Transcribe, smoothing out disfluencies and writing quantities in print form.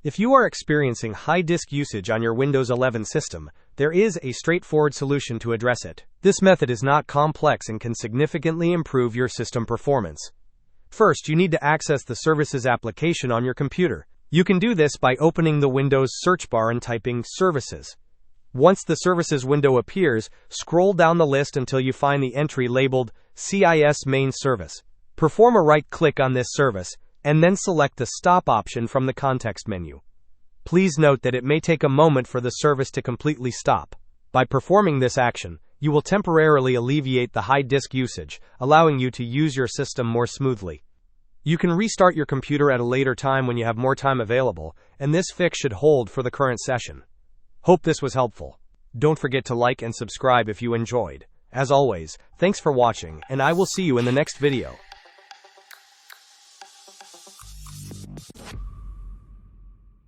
If you are experiencing high disk usage on your Windows 11 system, there is a straightforward solution to address it. This method is not complex and can significantly improve your system performance. First, you need to access the Services application on your computer. You can do this by opening the Windows search bar and typing Services. Once the Services window appears, scroll down the list until you find the entry labeled SysMain service. Perform a right-click on this service, and then select the Stop option from the context menu. Please note that it may take a moment for the service to completely stop. By performing this action, you will temporarily alleviate the high disk usage, allowing you to use your system more smoothly. You can restart your computer at a later time when you have more time available, and this fix should hold for the current session. Hope this was helpful. Don't forget to like and subscribe if you enjoyed. As always, thanks for watching, and I will see you in the next video.